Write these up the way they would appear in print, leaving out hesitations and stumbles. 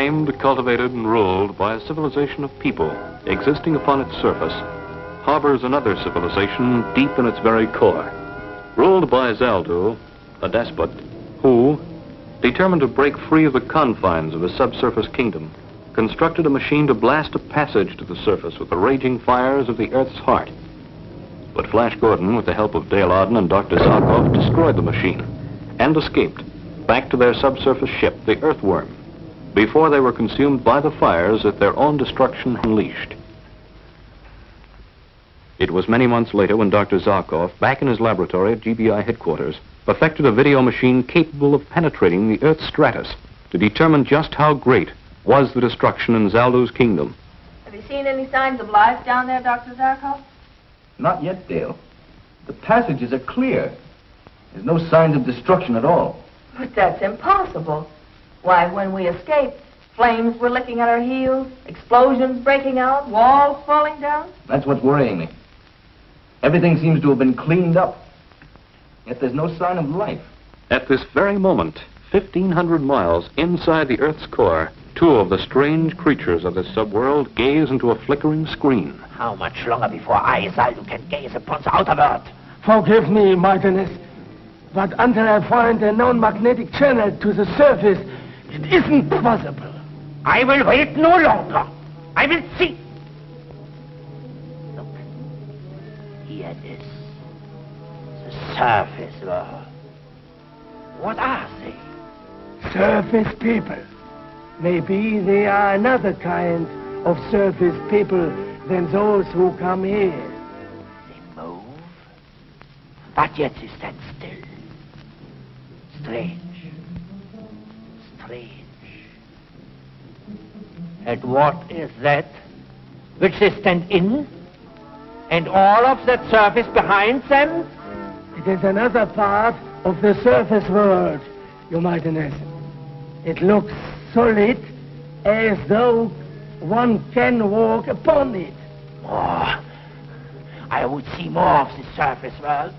tamed, cultivated, and ruled by a civilization of people existing upon its surface, harbors another civilization deep in its very core, ruled by Zaldu, a despot, who, determined to break free of the confines of his subsurface kingdom, constructed a machine to blast a passage to the surface with the raging fires of the Earth's heart. But Flash Gordon, with the help of Dale Arden and Dr. Zarkov, destroyed the machine and escaped back to their subsurface ship, the Earthworm, before they were consumed by the fires that their own destruction unleashed. It was many months later when Dr. Zarkov, back in his laboratory at GBI headquarters, perfected a video machine capable of penetrating the Earth's stratus to determine just how great was the destruction in Zaldu's kingdom. Have you seen any signs of life down there, Dr. Zarkov? Not yet, Dale. The passages are clear. There's no signs of destruction at all. But that's impossible. Why, when we escaped, flames were licking at our heels, explosions breaking out, walls falling down. That's what's worrying me. Everything seems to have been cleaned up. Yet there's no sign of life. At this very moment, 1,500 miles inside the Earth's core, two of the strange creatures of this subworld gaze into a flickering screen. How much longer before I, Zaldu, can gaze upon the outer world? Forgive me, Martinez, but until I find a known magnetic channel to the surface, it isn't possible. I will wait no longer. I will see. Look, here it is. The surface world. What are they? Surface people. Maybe they are another kind of surface people than those who come here. They move, but yet they stand still. Strange. Strange. And what is that which they stand in? And all of that surface behind them? It is another part of the surface world, Your Mightiness. It looks solid, as though one can walk upon it. More. I would see more of the surface world.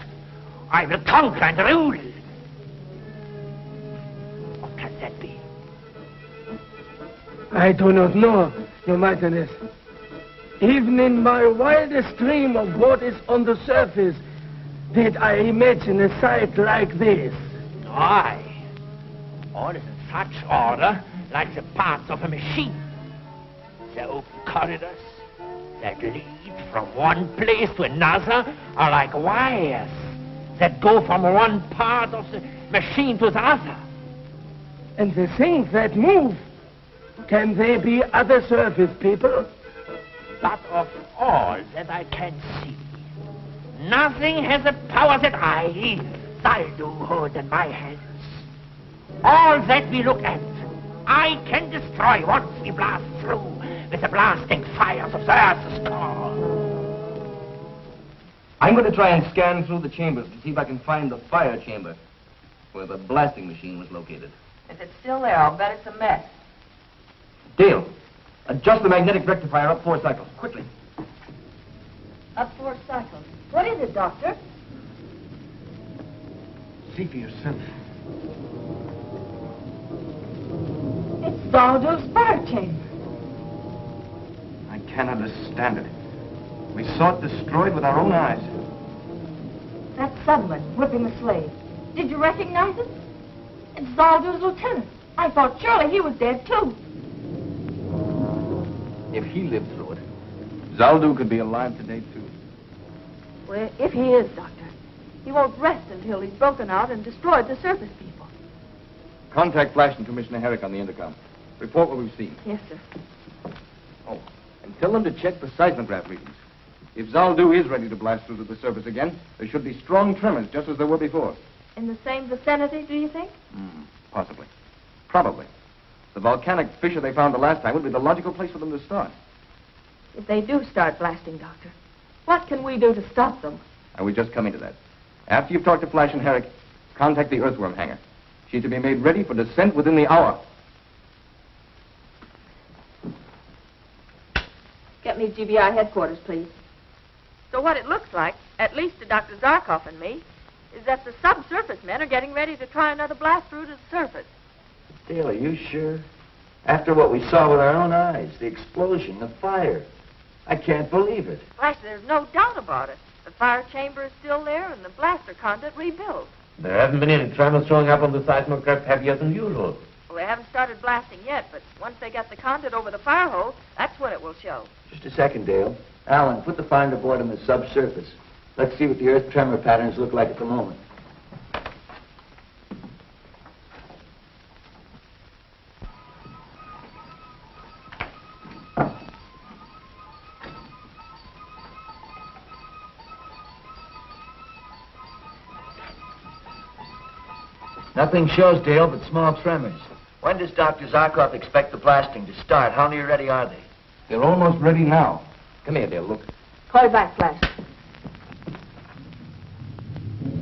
I will conquer and rule. What can that be? I do not know, Your Mightiness. Even in my wildest dream of what is on the surface, did I imagine a sight like this. Aye. All is in such order, like the parts of a machine. The open corridors that lead from one place to another are like wires that go from one part of the machine to the other. And the things that move, can they be other surface people? But of all that I can see, nothing has the power that I, Zaldu, hold in my hands. All that we look at, I can destroy once we blast through with the blasting fires of the Earth's core. I'm going to try and scan through the chambers to see if I can find the fire chamber where the blasting machine was located. If it's still there, I'll bet it's a mess. Dale, adjust the magnetic rectifier up 4 cycles, quickly. Up 4 cycles. What is it, Doctor? See for yourself. It's Zaldu's fire chamber. I can't understand it. We saw it destroyed with our own eyes. That subman whipping the slave. Did you recognize him? It's Zaldu's lieutenant. I thought surely he was dead, too. If he lived through it, Zaldu could be alive today, too. Well, if he is, Doctor, he won't rest until he's broken out and destroyed the surface people. Contact Flash and Commissioner Herrick on the intercom. Report what we've seen. Yes, sir. Oh, and tell them to check the seismograph readings. If Zaldu is ready to blast through to the surface again, there should be strong tremors, just as there were before. In the same vicinity, do you think? Possibly. Probably. The volcanic fissure they found the last time would be the logical place for them to start. If they do start blasting, Doctor, what can we do to stop them? And we're just coming to that. After you've talked to Flash and Herrick, contact the Earthworm hangar. She's to be made ready for descent within the hour. Get me GBI headquarters, please. So what it looks like, at least to Dr. Zarkov and me, is that the subsurface men are getting ready to try another blast through to the surface. Dale, are you sure? After what we saw with our own eyes, the explosion, the fire. I can't believe it. Flash, there's no doubt about it. The fire chamber is still there and the blaster conduit rebuilt. There haven't been any tremors showing up on the seismograph heavier than usual. Well, they haven't started blasting yet, but once they get the conduit over the fire hole, that's when it will show. Just a second, Dale. Alan, put the finder board on the subsurface. Let's see what the earth tremor patterns look like at the moment. Nothing shows, Dale, but small tremors. When does Dr. Zarkov expect the blasting to start? How near ready are they? They're almost ready now. Come here, Dale, look. Call back, Flash.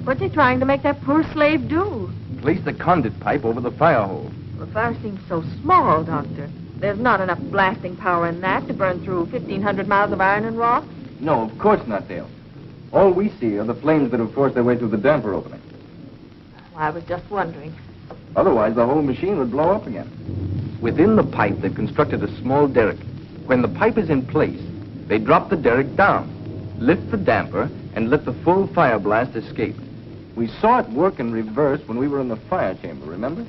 What's he trying to make that poor slave do? Place the conduit pipe over the fire hole. The fire seems so small, Doctor. There's not enough blasting power in that to burn through 1,500 miles of iron and rock. No, of course not, Dale. All we see are the flames that have forced their way through the damper opening. I was just wondering. Otherwise, the whole machine would blow up again. Within the pipe, they've constructed a small derrick. When the pipe is in place, they drop the derrick down, lift the damper, and let the full fire blast escape. We saw it work in reverse when we were in the fire chamber, remember?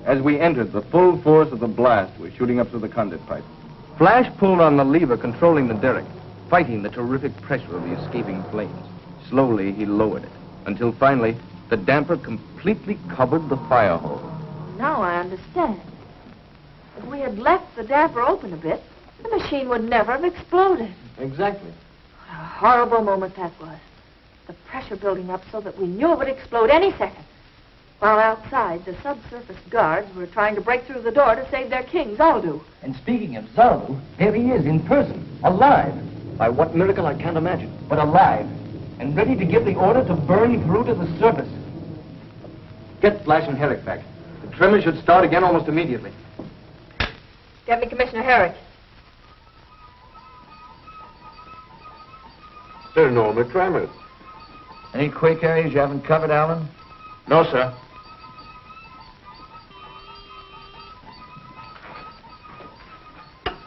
As we entered, the full force of the blast was shooting up through the conduit pipe. Flash pulled on the lever controlling the derrick, fighting the terrific pressure of the escaping flames. Slowly, he lowered it, until finally, the damper completely covered the fire hole. Now I understand. If we had left the damper open a bit, the machine would never have exploded. Exactly. What a horrible moment that was. The pressure building up so that we knew it would explode any second. While outside, the subsurface guards were trying to break through the door to save their king, Zaldu. And speaking of Zaldu, there he is in person, alive. By what miracle I can't imagine, but alive. And ready to give the order to burn through to the surface. Get Flash and Herrick back. The tremor should start again almost immediately. Get me Commissioner Herrick. They're normal tremors. Any quake areas you haven't covered, Alan? No, sir.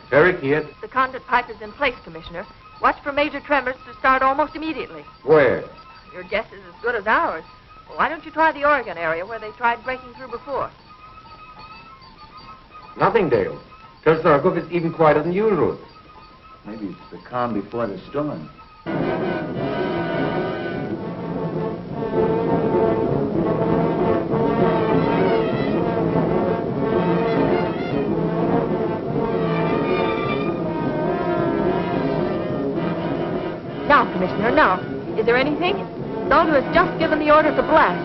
Herrick here. The conduit pipe is in place, Commissioner. Watch for major tremors to start almost immediately. Where? Your guess is as good as ours. Why don't you try the Oregon area where they tried breaking through before? Nothing, Dale. Tell Zarkov it's even quieter than usual. Maybe it's the calm before the storm. Now, Commissioner, now. Is there anything? Zaldu has just given the order to blast.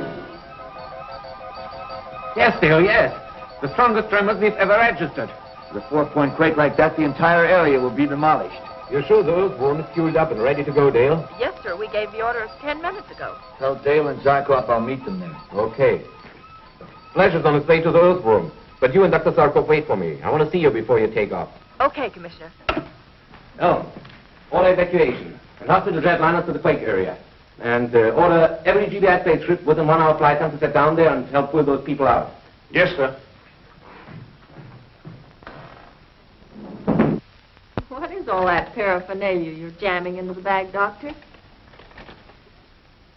Yes, Dale, yes. The strongest tremors we've ever registered. With a 4-point quake like that, the entire area will be demolished. You're sure the earthworm is fueled up and ready to go, Dale? Yes, sir. We gave the order 10 minutes ago. Tell Dale and Zarkov I'll meet them there. Okay. Flash is on his way to the earthworm, but you and Dr. Zarkov wait for me. I want to see you before you take off. Okay, Commissioner. Oh, order evacuation. And hospital jetliners to the quake area. And order every GBI spaceship within 1 hour flight time to set down there and help pull those people out. Yes, sir. What is all that paraphernalia you're jamming into the bag, Doctor?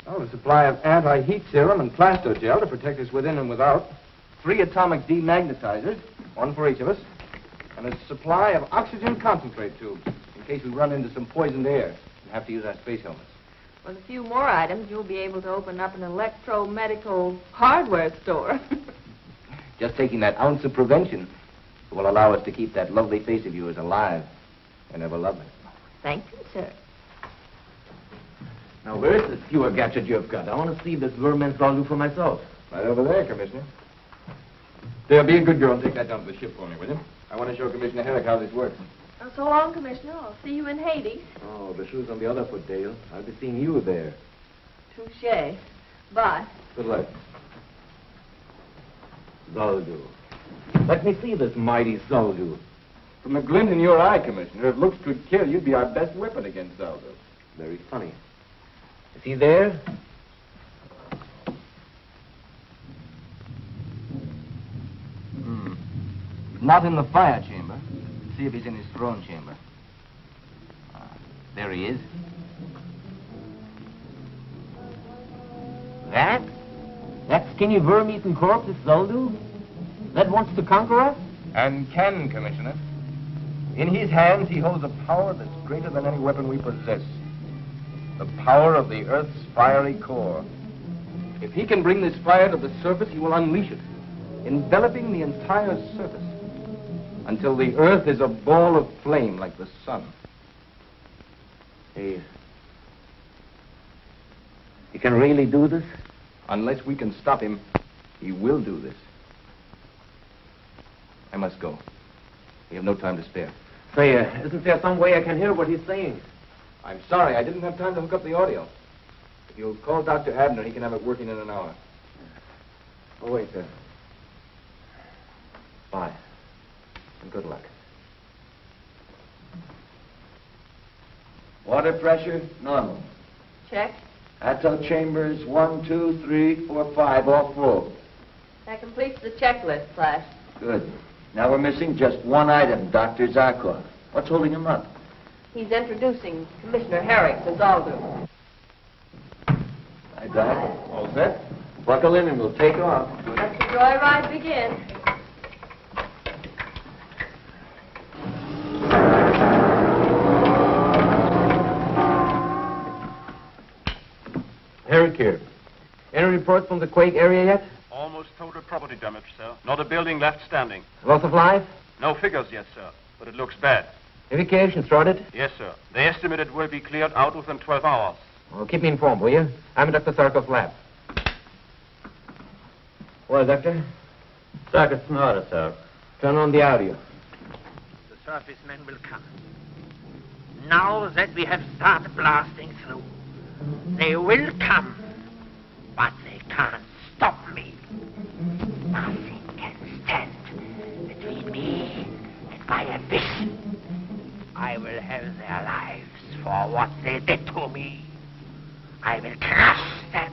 Oh, a supply of anti-heat serum and plastogel to protect us within and without. 3 atomic demagnetizers, 1 for each of us. And a supply of oxygen concentrate tubes, in case we run into some poisoned air and have to use our space helmets. With a few more items, you'll be able to open up an electromedical hardware store. Just taking that ounce of prevention will allow us to keep that lovely face of yours alive and ever lovely. Thank you, sir. Now, where's the skewer gadget you've got? I want to see this vermin's Zaldu for myself. Right over there, Commissioner. There, be a good girl and take that down to the ship for me, will you? I want to show Commissioner Herrick how this works. Oh, so long, Commissioner. I'll see you in Hades. Oh, the shoe's on the other foot, Dale. I'll be seeing you there. Touche. Bye. Good luck. Zaldu. Let me see this mighty Zaldu. From the glint in your eye, Commissioner, if looks could kill, you'd be our best weapon against Zaldu. Very funny. Is he there? not in the fire chamber. See if he's in his throne chamber. There he is. That skinny worm-eaten corpse is Zoldu? That wants to conquer us? And can, Commissioner. In his hands, he holds a power that's greater than any weapon we possess. The power of the Earth's fiery core. If he can bring this fire to the surface, he will unleash it, enveloping the entire surface, until the Earth is a ball of flame like the sun. He can really do this? Unless we can stop him, he will do this. I must go. We have no time to spare. Say, isn't there some way I can hear what he's saying? I'm sorry, I didn't have time to hook up the audio. If you'll call Dr. Abner, he can have it working in an hour. Oh, wait, sir. Bye. And good luck. Water pressure, normal. Check. Ato chambers 1, 2, 3, 4, 5, all full. That completes the checklist, Flash. Good. Now we're missing just one item, Dr. Zarkov. What's holding him up? He's introducing Commissioner Herrick to Zoldu. Hi, Doc. All set? Buckle in and we'll take off. Let the joyride begin. Herrick here. Any reports from the quake area yet? Almost total property damage, sir. Not a building left standing. Loss of life? No figures yet, sir, but it looks bad. Evacuation started? Yes, sir. They estimate it will be cleared out within 12 hours. Well, keep me informed, will you? I'm in Dr. Sarkov's lab. Well, Doctor? Circuit's in order, sir. Turn on the audio. The surface men will come. Now that we have started blasting through, they will come, but they can't stop me. Nothing can stand between me and my ambition. I will have their lives for what they did to me. I will crush them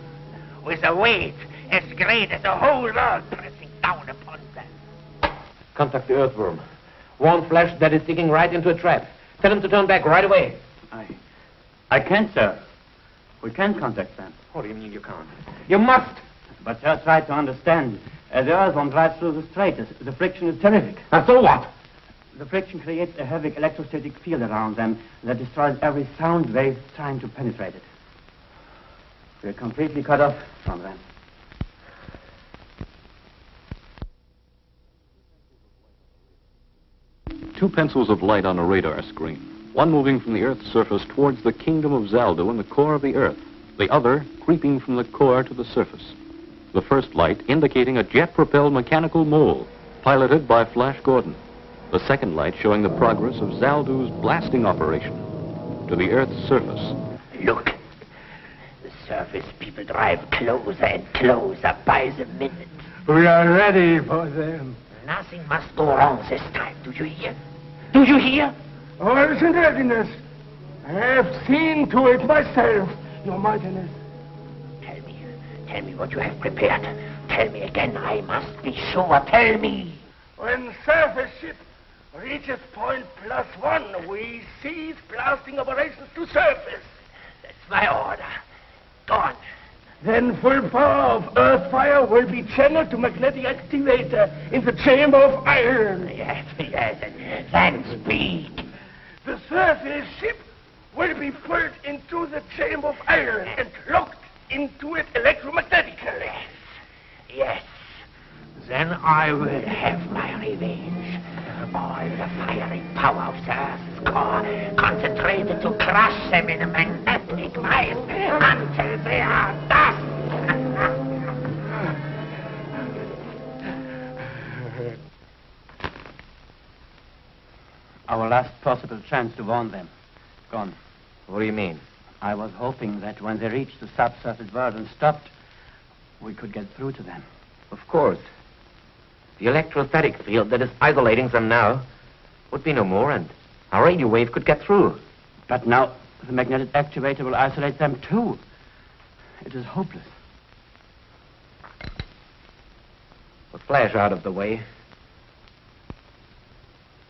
with a weight as great as the whole world pressing down upon them. Contact the earthworm. Warn Flash that it's digging right into a trap. Tell him to turn back right away. I can't, sir. We can't contact them. What do you mean you can't? You must! But sir, try to understand. As the earthworm drives through the strait, the friction is terrific. Now, so what? The friction creates a heavy electrostatic field around them that destroys every sound wave trying to penetrate it. We're completely cut off from them. Two pencils of light on a radar screen. One moving from the Earth's surface towards the kingdom of Zaldu in the core of the Earth. The other creeping from the core to the surface. The first light indicating a jet-propelled mechanical mole piloted by Flash Gordon. The second light showing the progress of Zaldu's blasting operation to the Earth's surface. Look, the surface people drive closer and closer by the minute. We are ready for them. Nothing must go wrong this time. Do you hear? Do you hear? All is in readiness. I have seen to it myself, Your Mightiness. Tell me what you have prepared. Tell me again. I must be sure. Tell me. When surface ship reaches point +1, we cease blasting operations to surface. That's my order. Go on. Then full power of earth fire will be channeled to magnetic activator in the chamber of iron. Yes, and then speak. The surface ship will be pulled into the chamber of iron and locked into it electromagnetically. Yes. Then I will have my revenge. All the fiery power of the Earth's core concentrated to crush them in a magnetic vice until they are dust. Our last possible chance to warn them. Gone. What do you mean? I was hoping that when they reached the subsurface world and stopped, we could get through to them. Of course. The electrostatic field that is isolating them now would be no more, and our radio wave could get through. But now the magnetic activator will isolate them too. It is hopeless. With Flash out of the way,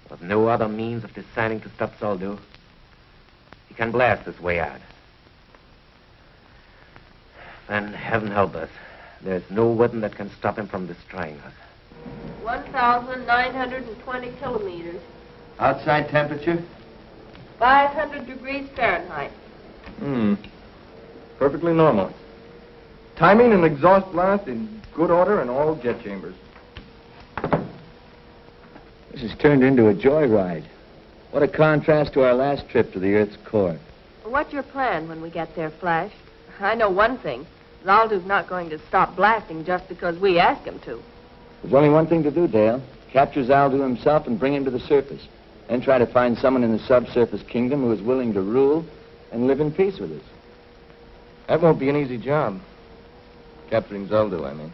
With no other means of deciding to stop Zaldu, he can blast his way out. Then heaven help us. There's no weapon that can stop him from destroying us. 1,920 kilometers. Outside temperature? 500 degrees Fahrenheit. Perfectly normal. Timing and exhaust blast in good order in all jet chambers. This has turned into a joyride. What a contrast to our last trip to the Earth's core. What's your plan when we get there, Flash? I know one thing. Zaldu's not going to stop blasting just because we ask him to. There's only one thing to do, Dale. Capture Zaldu himself and bring him to the surface. Then try to find someone in the subsurface kingdom who is willing to rule and live in peace with us. That won't be an easy job. Capturing Zaldu, I mean.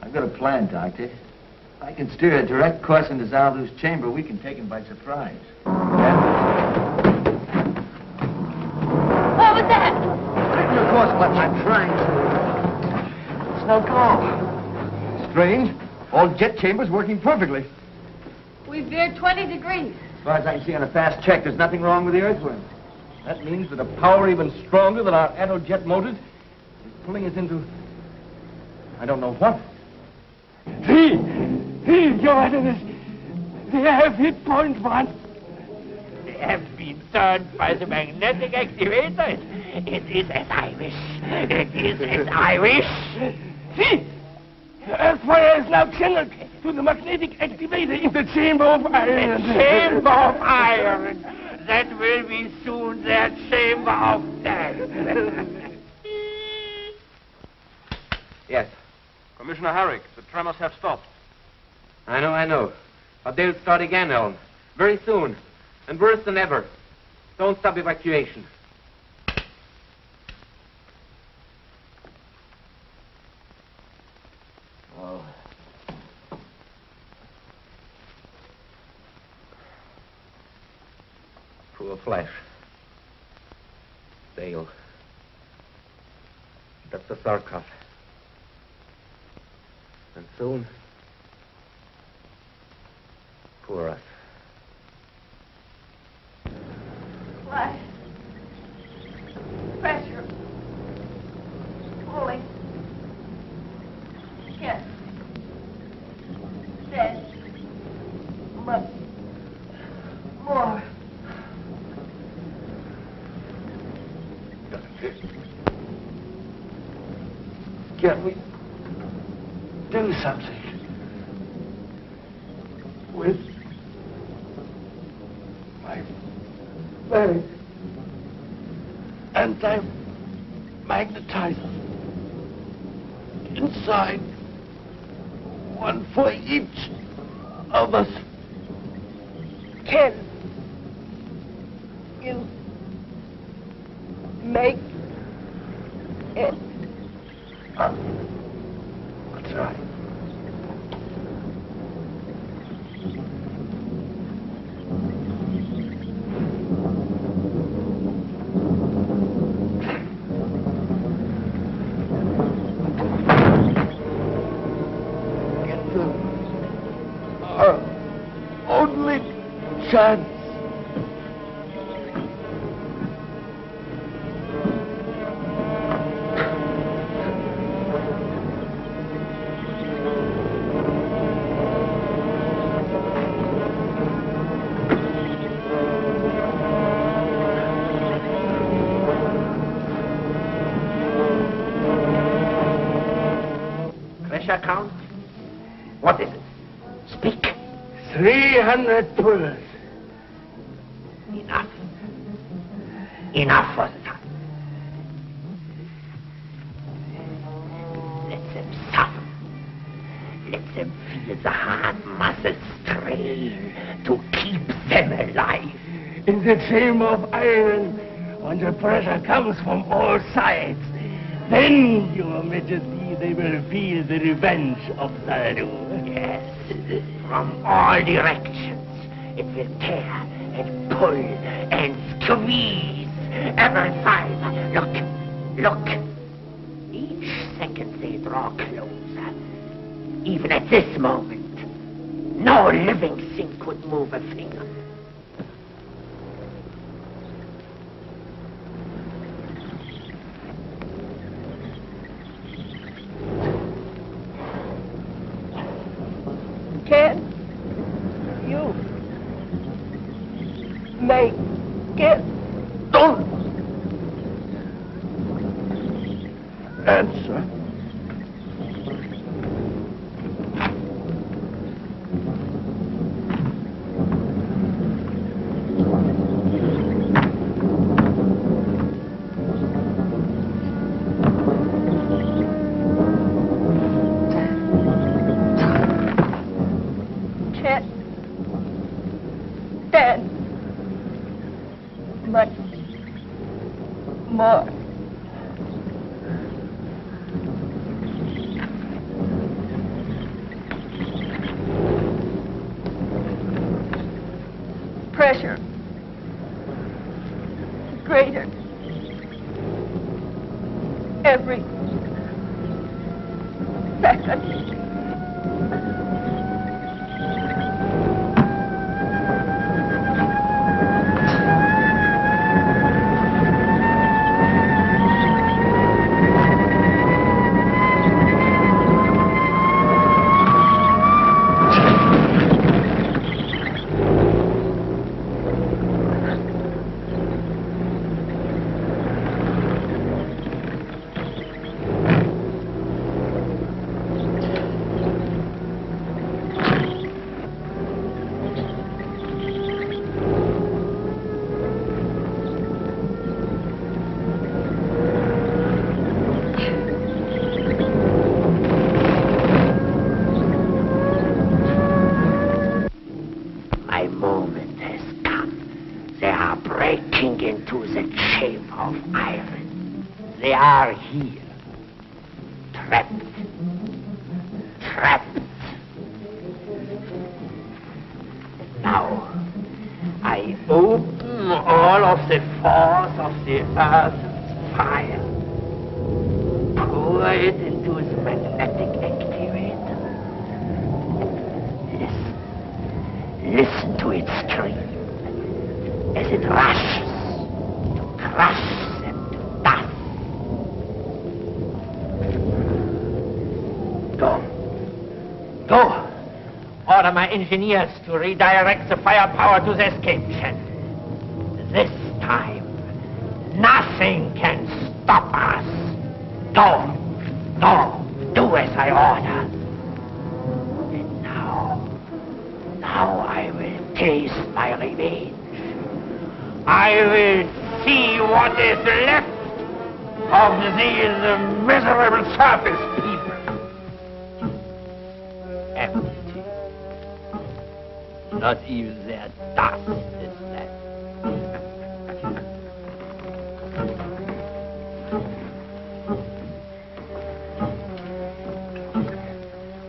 I've got a plan, Doctor. If I can steer a direct course into Zaldu's chamber, we can take him by surprise. What was that? Of course, what I'm trying to. It's no go. Strange. All jet chambers working perfectly. We veered 20 degrees. As far as I can see on a fast check, there's nothing wrong with the earthworm. That means that a power even stronger than our aerojet motors is pulling us into... I don't know what. See, Your Highness, they have hit point 1. They have been turned by the magnetic activator. It is as I wish. It is as I wish. See, the Earthfire is now channeled to the magnetic activator in the chamber of iron. The chamber of iron. That will be soon their chamber of death. Yes. Commissioner Herrick, the tremors have stopped. I know. But they'll start again, Ellen. Very soon. And worse than ever. Don't stop evacuation. Oh. Poor Flash. Dale. Dr. Sarkov. And soon, poor us. Flash. Pressure. Pulling. Yes. Dead. But more. Can we do something with my very anti-magnetizer inside one for each of us? Can you make it? That's right. It's our only chance. Count? What is it? Speak. 300 pullers. Enough. Enough for the time. Let them suffer. Let them feel the hard muscles strain to keep them alive. In the chamber of iron, when the pressure comes from all sides, then, Your Majesty, they will feel the revenge of Zaldu. Yes, from all directions. It will tear and pull and squeeze every fiber. Look. Each second they draw closer. Even at this moment. No living thing could move a finger. Can you make it? Don't answer. Can't stand much more. Pressure greater every second. My moment has come. They are breaking into the chamber of iron. They are here. Trapped. Trapped. Now, I open all of the force of the earth's fire. Pour it into the magnetic activator. Listen to it scream as it rushes to crush them to dust. Go. Order my engineers to redirect the firepower to the escape channel. This time, nothing can stop us. Go. Do as I order. And now I will taste my revenge. I will see what is left of these miserable surface people. Empty. Not even their dust is left.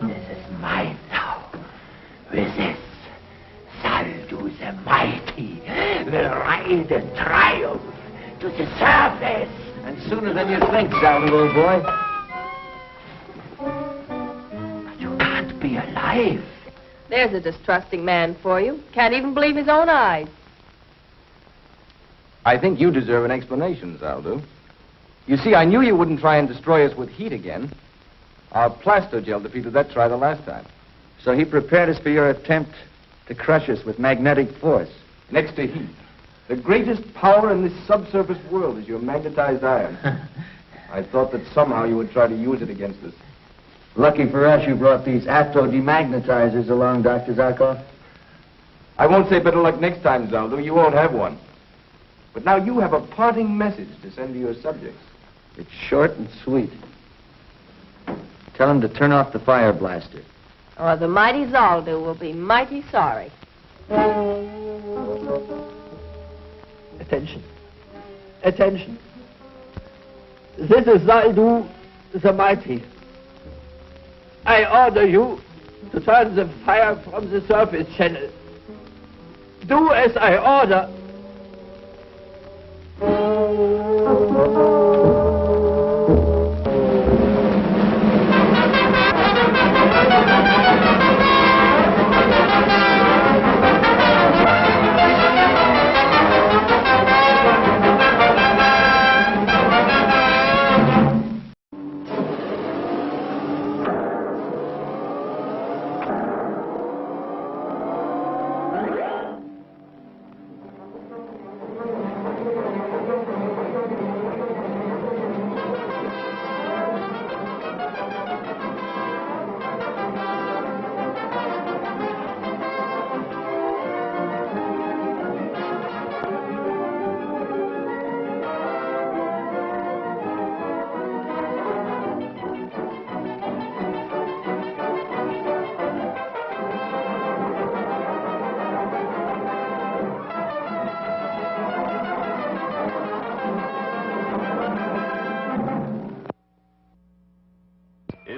This is mine now. With this, Zaldu the Mighty will ride in triumph to the surface. And sooner than you think, Zaldu, old boy. But you can't be alive. There's a distrusting man for you. Can't even believe his own eyes. I think you deserve an explanation, Zaldu. You see, I knew you wouldn't try and destroy us with heat again. Our plaster gel defeated that try the last time. So he prepared us for your attempt to crush us with magnetic force. Next to heat. The greatest power in this subsurface world is your magnetized iron. I thought that somehow you would try to use it against us. Lucky for us, you brought these atto-demagnetizers along, Dr. Zarkov. I won't say better luck next time, Zaldu. You won't have one. But now you have a parting message to send to your subjects. It's short and sweet. Tell him to turn off the fire blaster. Or the mighty Zaldu will be mighty sorry. Attention. Attention. This is Zaldu the Mighty. I order you to turn the fire from the surface channel. Do as I order.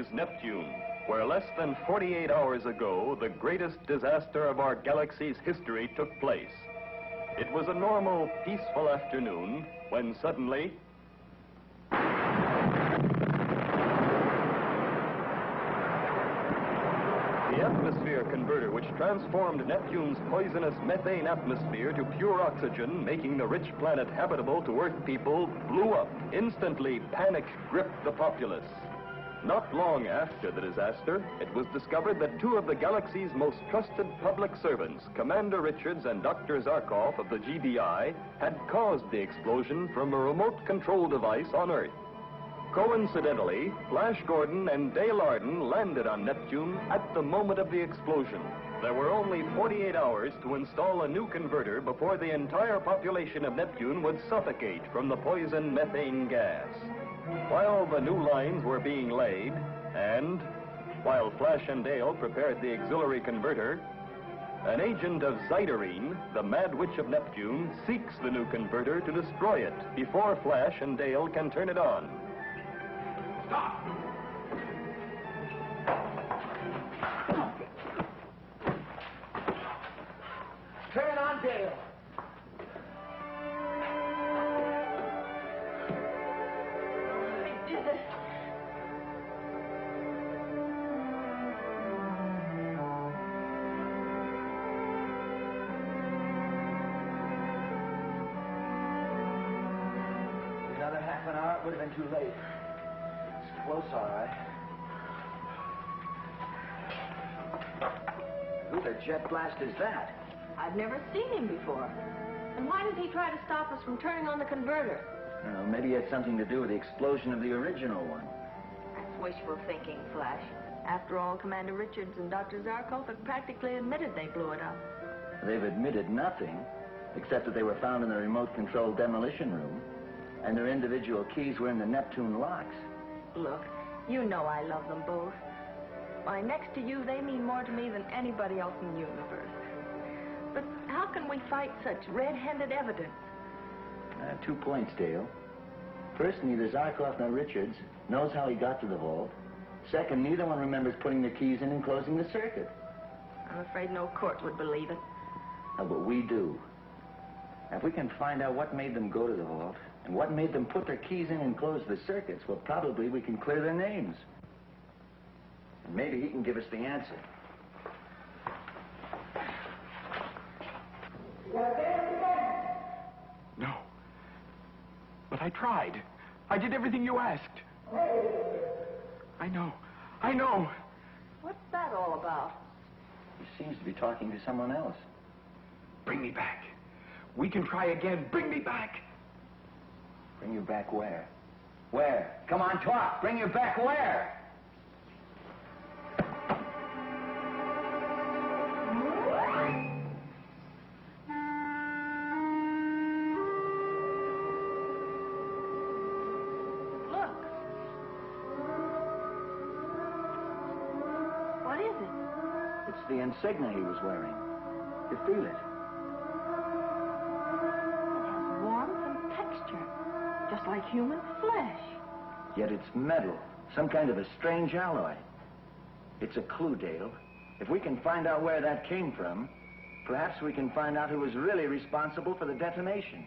Here's Neptune, where less than 48 hours ago, the greatest disaster of our galaxy's history took place. It was a normal, peaceful afternoon when suddenly... the atmosphere converter, which transformed Neptune's poisonous methane atmosphere to pure oxygen, making the rich planet habitable to Earth people, blew up. Instantly, panic gripped the populace. Not long after the disaster, it was discovered that two of the galaxy's most trusted public servants, Commander Richards and Dr. Zarkov of the GBI, had caused the explosion from a remote control device on Earth. Coincidentally, Flash Gordon and Dale Arden landed on Neptune at the moment of the explosion. There were only 48 hours to install a new converter before the entire population of Neptune would suffocate from the poison methane gas. While the new lines were being laid, and while Flash and Dale prepared the auxiliary converter, an agent of Zyderine, the Mad Witch of Neptune, seeks the new converter to destroy it before Flash and Dale can turn it on. Stop! Turn it on, Dale. I did it. Another half an hour, it would have been too late. Close, all right. Who the jet blast is that? I've never seen him before. And why did he try to stop us from turning on the converter? Well, maybe it had something to do with the explosion of the original one. That's wishful thinking, Flash. After all, Commander Richards and Dr. Zarkov have practically admitted they blew it up. They've admitted nothing, except that they were found in the remote-controlled demolition room, and their individual keys were in the Neptune locks. Look, you know I love them both. Why, next to you, they mean more to me than anybody else in the universe. But how can we fight such red-handed evidence? 2 points, Dale. First, neither Zarkov nor Richards knows how he got to the vault. Second, neither one remembers putting the keys in and closing the circuit. I'm afraid no court would believe it. Oh, but we do. If we can find out what made them go to the vault and what made them put their keys in and close the circuits, well, probably we can clear their names. And maybe he can give us the answer. No. But I tried. I did everything you asked. I know. I know. What's that all about? He seems to be talking to someone else. Bring me back. We can try again. Bring me back. Bring you back where? Where? Come on, talk. Bring you back where? Look. What is it? It's the insignia he was wearing. You feel it? Just like human flesh. Yet it's metal, some kind of a strange alloy. It's a clue, Dale. If we can find out where that came from, perhaps we can find out who was really responsible for the detonation.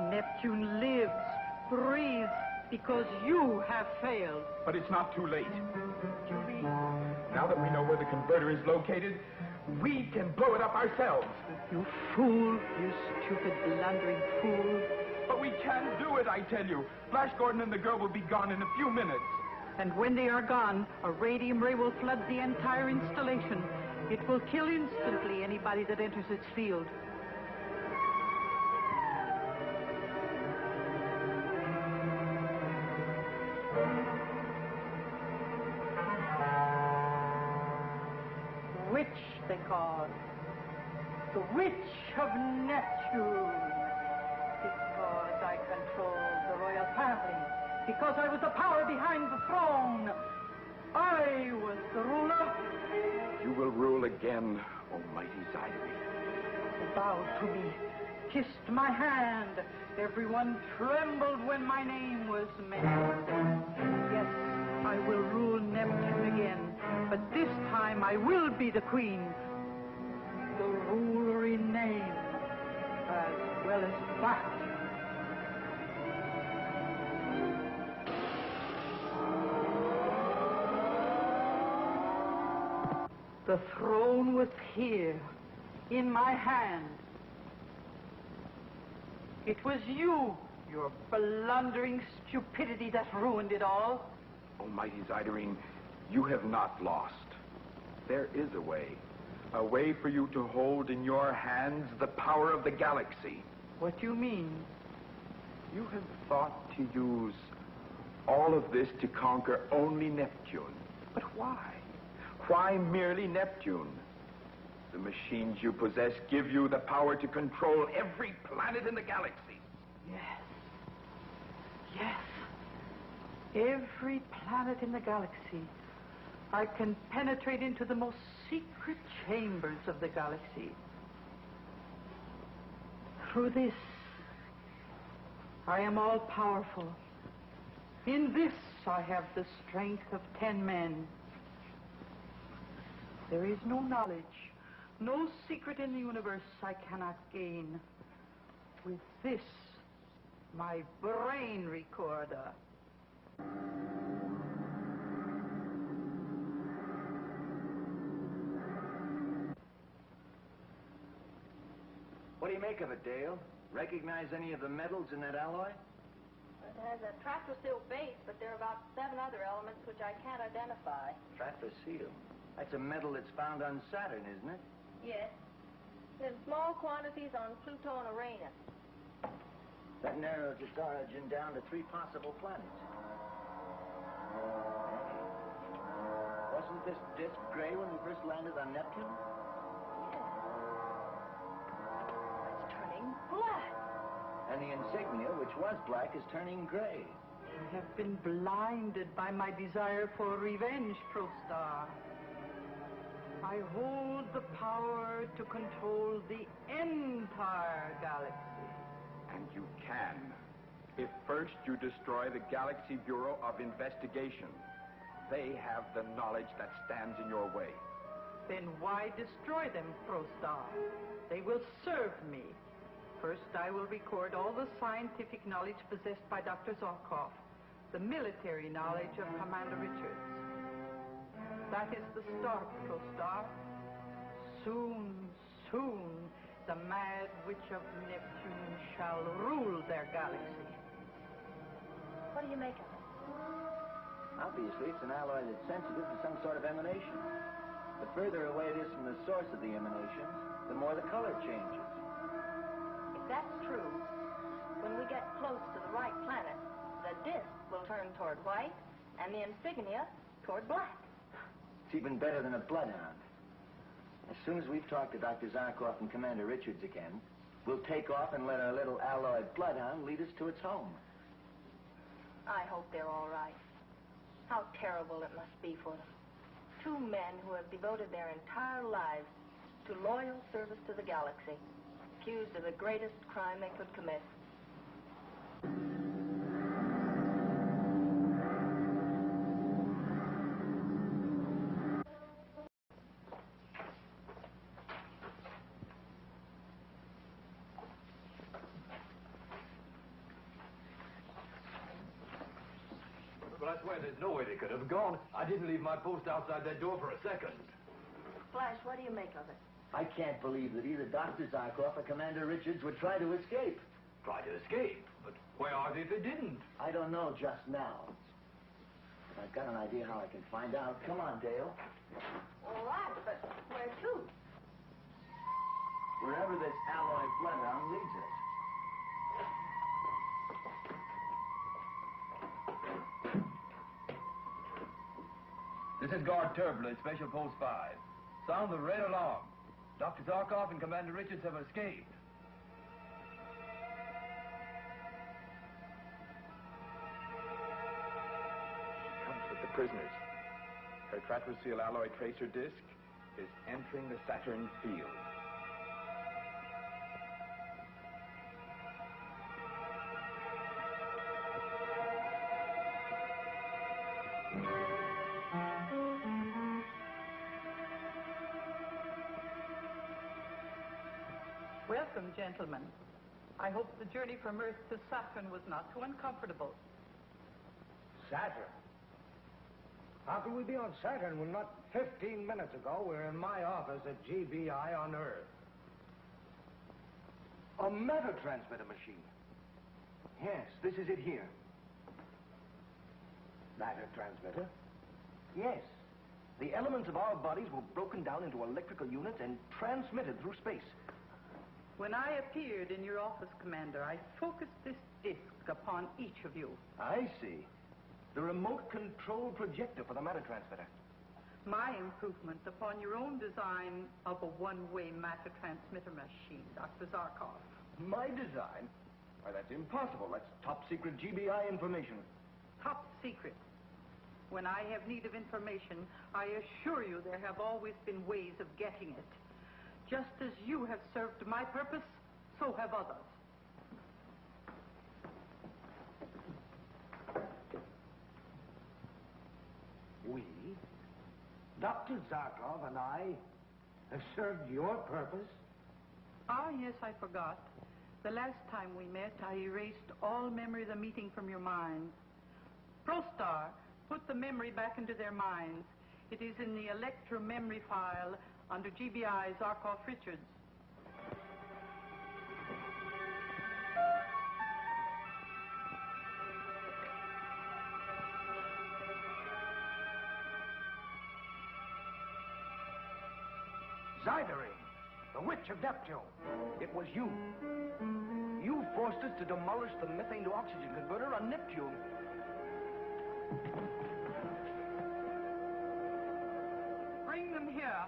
Neptune lives, breathes, because you have failed. But it's not too late. Julie, now that we know where the converter is located, we can blow it up ourselves. You fool, you stupid, blundering fool. But we can do it, I tell you. Flash Gordon and the girl will be gone in a few minutes. And when they are gone, a radium ray will flood the entire installation. It will kill instantly anybody that enters its field. They call the Witch of Neptune, because I control the royal family, because I was the power behind the throne. I was the ruler. You will rule again, almighty Zydery. They bowed to me, kissed my hand. Everyone trembled when my name was mentioned. Yes, I will rule Neptune again, but this time I will be the queen. The ruler in name, as well as fact. The throne was here, in my hand. It was you, your blundering stupidity, that ruined it all. Almighty Zyderine, you have not lost. There is a way for you to hold in your hands the power of the galaxy. What do you mean? You have thought to use all of this to conquer only Neptune. But why? Why merely Neptune? The machines you possess give you the power to control every planet in the galaxy. Yes. Yes. Every planet in the galaxy. I can penetrate into the most secret chambers of the galaxy. Through this, I am all-powerful. In this, I have the strength of 10 men. There is no knowledge, no secret in the universe I cannot gain. With this, my brain recorder. What do you make of it, Dale? Recognize any of the metals in that alloy? It has a tractor seal base, but there are about 7 other elements which I can't identify. Tractor seal? That's a metal that's found on Saturn, isn't it? Yes. In small quantities on Pluto and Uranus. That narrows its origin down to 3 possible planets. Hey, wasn't this disk gray when we first landed on Neptune? Black. And the insignia, which was black, is turning gray. I have been blinded by my desire for revenge, Prostar. I hold the power to control the entire galaxy. And you can, if first you destroy the Galaxy Bureau of Investigation. They have the knowledge that stands in your way. Then why destroy them, Prostar? They will serve me. First, I will record all the scientific knowledge possessed by Dr. Zarkov, the military knowledge of Commander Richards. That is the start, Prostar. Soon, soon, the mad witch of Neptune shall rule their galaxy. What do you make of it? Obviously, it's an alloy that's sensitive to some sort of emanation. The further away it is from the source of the emanation, the more the color changes. If that's true, when we get close to the right planet, the disk will turn toward white and the insignia toward black. It's even better than a bloodhound. As soon as we've talked to Dr. Zarkov and Commander Richards again, we'll take off and let our little alloy bloodhound lead us to its home. I hope they're all right. How terrible it must be for them. 2 men who have devoted their entire lives to loyal service to the galaxy, accused of the greatest crime they could commit. But I swear there's no way they could have gone. I didn't leave my post outside that door for a second. Flash, what do you make of it? I can't believe that either Dr. Zarkov or Commander Richards would try to escape. Try to escape? But where are they if they didn't? I don't know just now. But I've got an idea how I can find out. Come on, Dale. All right, but where to? Wherever this alloy bloodhound leads us. This is Guard Turble at Special Post 5. Sound the red alarm. Dr. Zarkov and Commander Richards have escaped. prisoners. Her trapezoidal alloy tracer disc is entering the Saturn field. Welcome, gentlemen. I hope the journey from Earth to Saturn was not too uncomfortable. Saturn? How can we be on Saturn when not 15 minutes ago we were in my office at GBI on Earth? A matter transmitter machine. Yes, this is it here. Matter transmitter? Yes. The elements of our bodies were broken down into electrical units and transmitted through space. When I appeared in your office, Commander, I focused this disc upon each of you. I see. The remote control projector for the matter transmitter. My improvement upon your own design of a one-way matter transmitter machine, Dr. Zarkov. My design? Why, that's impossible. That's top secret GBI information. Top secret. When I have need of information, I assure you there have always been ways of getting it. Just as you have served my purpose, so have others. We, Dr. Zarkov and I, have served your purpose? Ah, yes, I forgot. The last time we met, I erased all memory of the meeting from your mind. ProStar put the memory back into their minds. It is in the electro memory file under GBI Zarkov Richards. Zyderine, the witch of Neptune. It was you. You forced us to demolish the methane to oxygen converter on Neptune. Bring them here.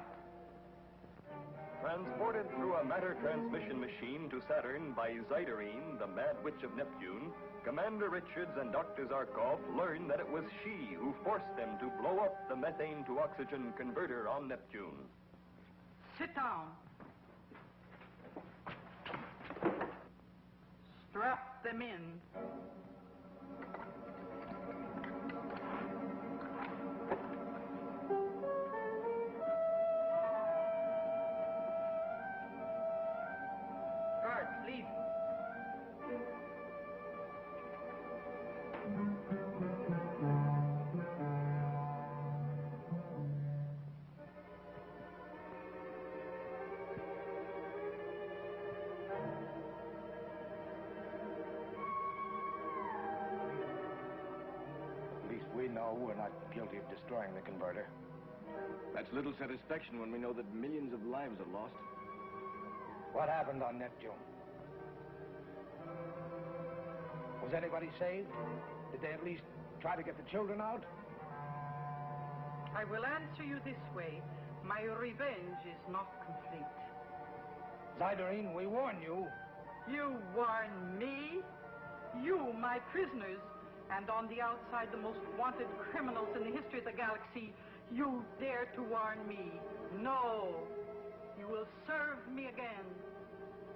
Transported through a matter transmission machine to Saturn by Zyderine, the Mad Witch of Neptune, Commander Richards and Dr. Zarkov learned that it was she who forced them to blow up the methane to oxygen converter on Neptune. Sit down. Strap them in. Guards, leave. We know we're not guilty of destroying the converter. That's little satisfaction when we know that millions of lives are lost. What happened on Neptune? Was anybody saved? Did they at least try to get the children out? I will answer you this way. My revenge is not complete. Zyderine, we warn you. You warn me? You, my prisoners, and on the outside the most wanted criminals in the history of the galaxy, you dare to warn me. No, you will serve me again.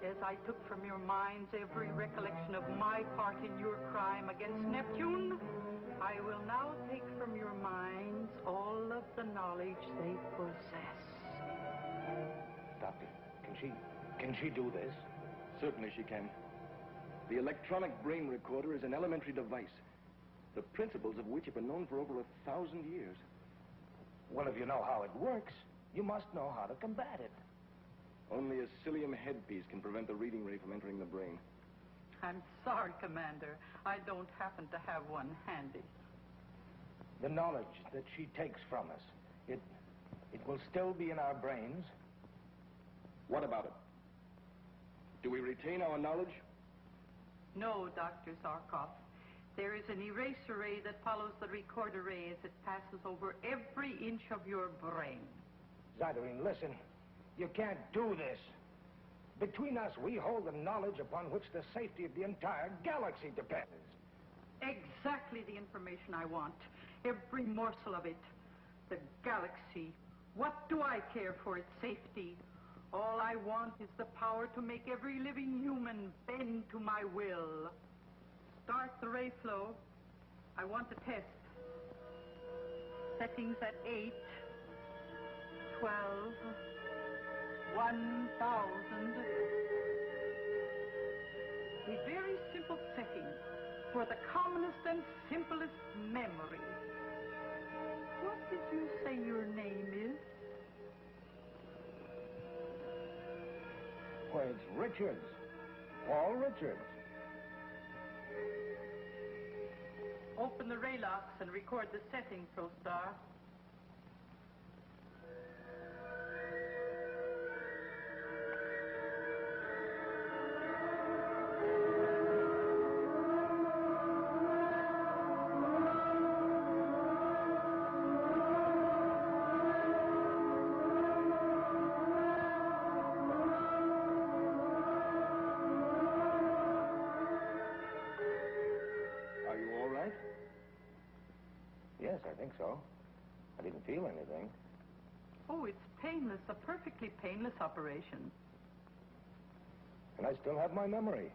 As I took from your minds every recollection of my part in your crime against Neptune, I will now take from your minds all of the knowledge they possess. Doctor, can she do this? Certainly she can. The electronic brain recorder is an elementary device, the principles of which have been known for over 1,000 years. Well, if you know how it works, you must know how to combat it. Only a psyllium headpiece can prevent the reading ray from entering the brain. I'm sorry, Commander. I don't happen to have one handy. The knowledge that she takes from us, it will still be in our brains. What about it? Do we retain our knowledge? No, Dr. Zarkov. There is an eraser ray that follows the recorder ray as it passes over every inch of your brain. Zyderine, listen. You can't do this. Between us, we hold the knowledge upon which the safety of the entire galaxy depends. Exactly the information I want. every morsel of it. The galaxy. What do I care for its safety? All I want is the power to make every living human bend to my will. Start the ray flow. I want to test. Settings at 8, 12, 1,000. A very simple setting for the commonest and simplest memory. What did you say your name is? Why, it's Richards. Paul Richards. Open the ray locks and record the setting, ProStar. Yes, I think so. I didn't feel anything. Oh, it's painless, a perfectly painless operation. And I still have my memory.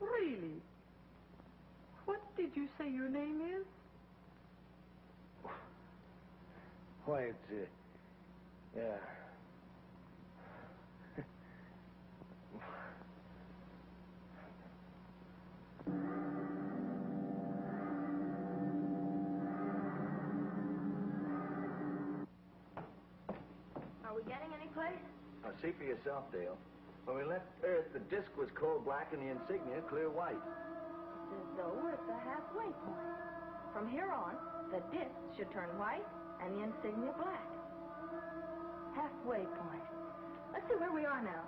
Really? What did you say your name is? Why, it's, yeah. Are we getting any place? Now, see for yourself, Dale. When we left Earth, the disk was coal black and the insignia clear white. It's as though we're at the halfway point. From here on, the disc should turn white and the insignia black. Halfway point. Let's see where we are now.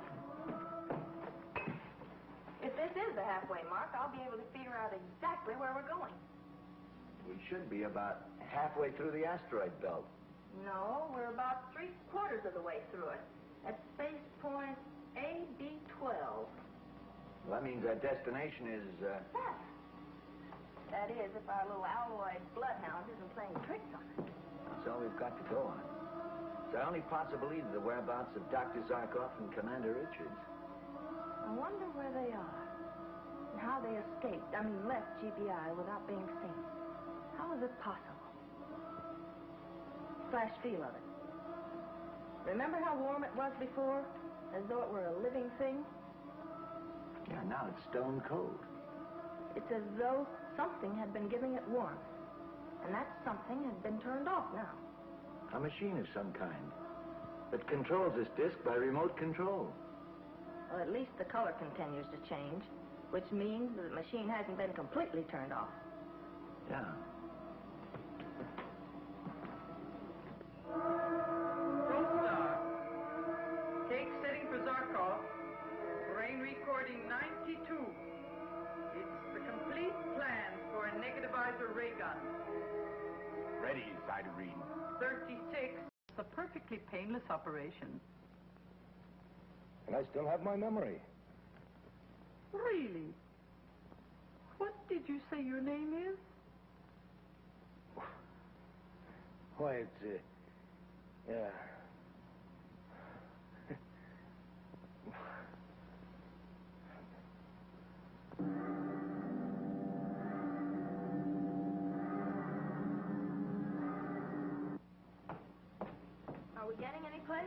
If this is the halfway mark, I'll be able to figure out exactly where we're going. We should be about halfway through the asteroid belt. No, we're about 3/4 of the way through it. At space point AB12. Well, that means our destination is, That is, if our little alloyed bloodhound isn't playing tricks on us. That's all we've got to go on. It's our only possible lead to the whereabouts of Dr. Zarkov and Commander Richards. I wonder where they are. And how they left GBI without being seen. How is it possible? Flash feel of it. Remember how warm it was before? As though it were a living thing? Yeah, now it's stone cold. It's as though something had been giving it warmth. And that something had been turned off now. A machine of some kind that controls this disk by remote control. Well, at least the color continues to change, which means that the machine hasn't been completely turned off. Yeah. Take setting for Zarkov. Brain recording 92. It's the complete plan for a negativizer ray gun. Ready, Cytarine. 36. It's a perfectly painless operation. And I still have my memory. Really? What did you say your name is? Why, it's, yeah. Are we getting any place?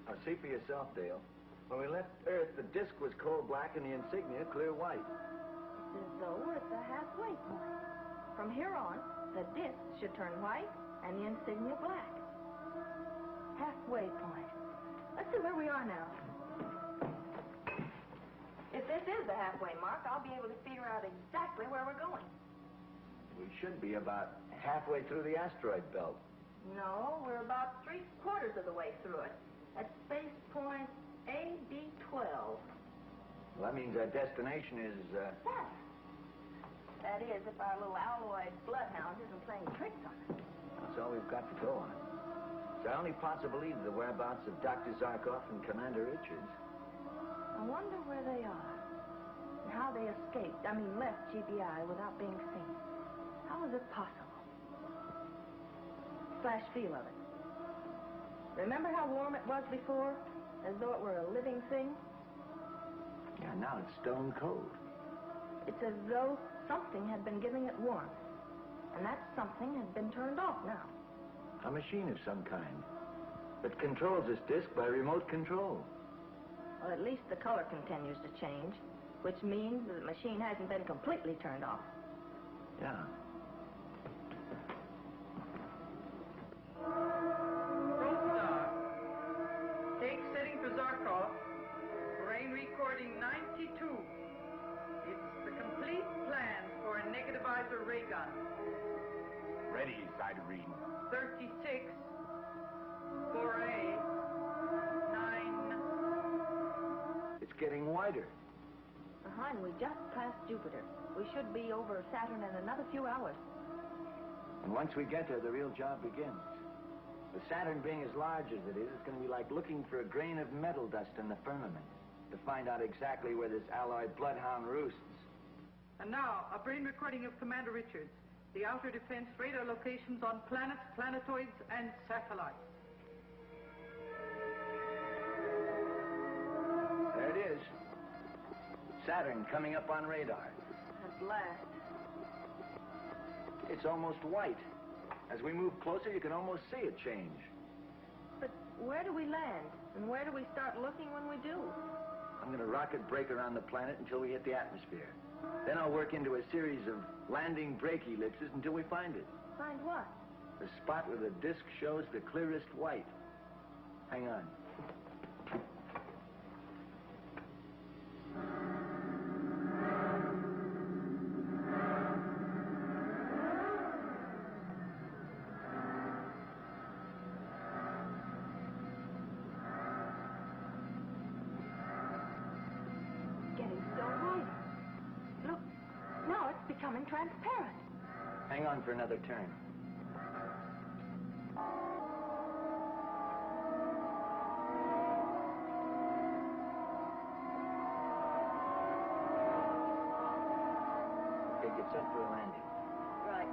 Now, see for yourself, Dale. When we left Earth, the disk was coal black and the insignia clear white. It's as though we're at the halfway point. From here on, the disc should turn white and the insignia black. Halfway point. Let's see where we are now. If this is the halfway mark, I'll be able to figure out exactly where we're going. We should be about halfway through the asteroid belt. No, we're about 3/4 of the way through it. At space point AB12. Well, that means our destination is, That is, if our little alloyed bloodhound isn't playing tricks on us. That's all we've got to go on. It's our only possible lead to the whereabouts of Dr. Zarkov and Commander Richards. I wonder where they are. And how they left GBI without being seen. How is it possible? flash feel of it. Remember how warm it was before? As though it were a living thing? Yeah, now it's stone cold. It's as though something had been giving it warmth. And that something had been turned off now. A machine of some kind. That controls this disc by remote control. Well, at least the color continues to change, which means the machine hasn't been completely turned off. Yeah. ProStar. Take setting for Zarkov. Rain recording 92. It's the complete plan for a negativizer ray gun. Ready, Siderine. 36. 4A. 9. It's getting wider. Behind, we just passed Jupiter. We should be over Saturn in another few hours. And once we get there, the real job begins. With Saturn being as large as it is, it's going to be like looking for a grain of metal dust in the firmament to find out exactly where this alloyed bloodhound roosts. And now, a brain recording of Commander Richards. The outer defense radar locations on planets, planetoids, and satellites. There it is. Saturn coming up on radar. At last. It's almost white. As we move closer, you can almost see it change. But where do we land? And where do we start looking when we do? I'm going to rocket brake around the planet until we hit the atmosphere. Then I'll work into a series of landing brake ellipses until we find it. Find what? The spot where the disk shows the clearest white. Hang on. Transparent. Hang on for another turn. Okay, get set for a landing. Right.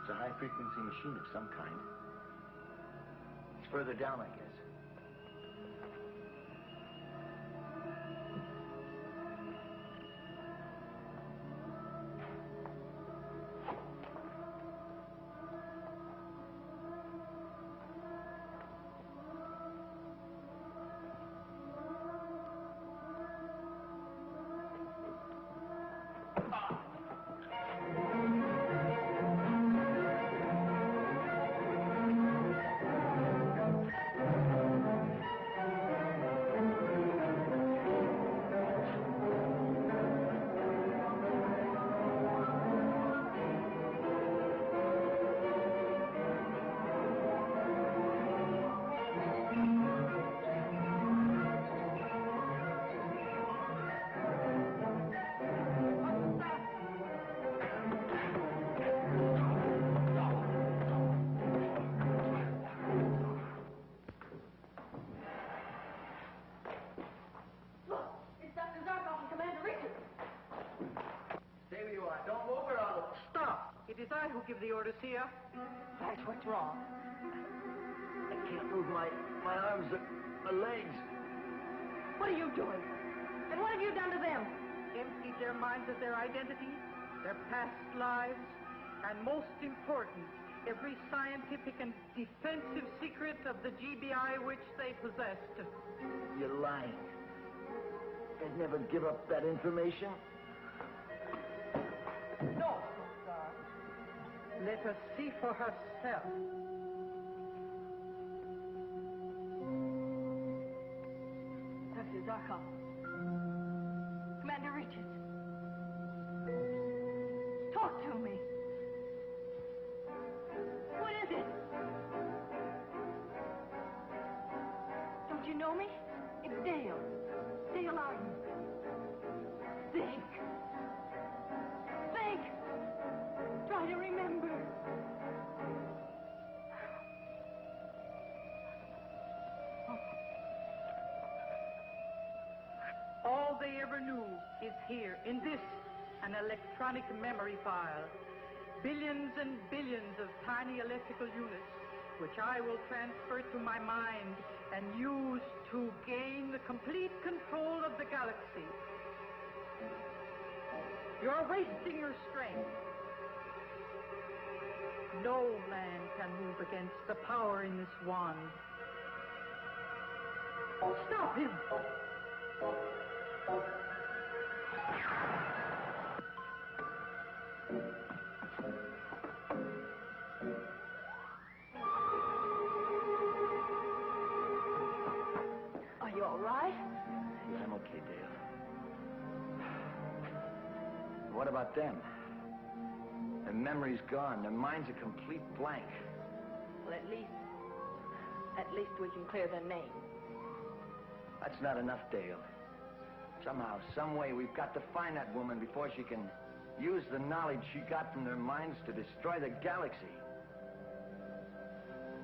It's a high-frequency machine of some kind. It's further down, I guess. Give the orders here. Thanks, what's wrong? I can't move my arms or legs. What are you doing? And what have you done to them? Emptied their minds of their identity, their past lives, and most important, every scientific and defensive secret of the GBI which they possessed. You're lying. They'd never give up that information. No, Let her see for herself. Dr. Zarkov. Commander Richards. Talk to me. What is it? Don't you know me? It's Dale. Dale Arden. Think. Think. Try to remember. All they ever knew is here, in this, an electronic memory file. Billions and billions of tiny electrical units, which I will transfer to my mind and use to gain the complete control of the galaxy. You're wasting your strength. No man can move against the power in this wand. Stop him! Are you all right? Yeah, I'm okay, Dale. What about them? Their memory's gone. Their mind's a complete blank. Well, at least we can clear their name. That's not enough, Dale. Somehow, some way, we've got to find that woman before she can use the knowledge she got from their minds to destroy the galaxy.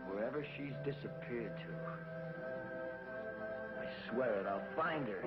Wherever she's disappeared to, I swear it, I'll find her.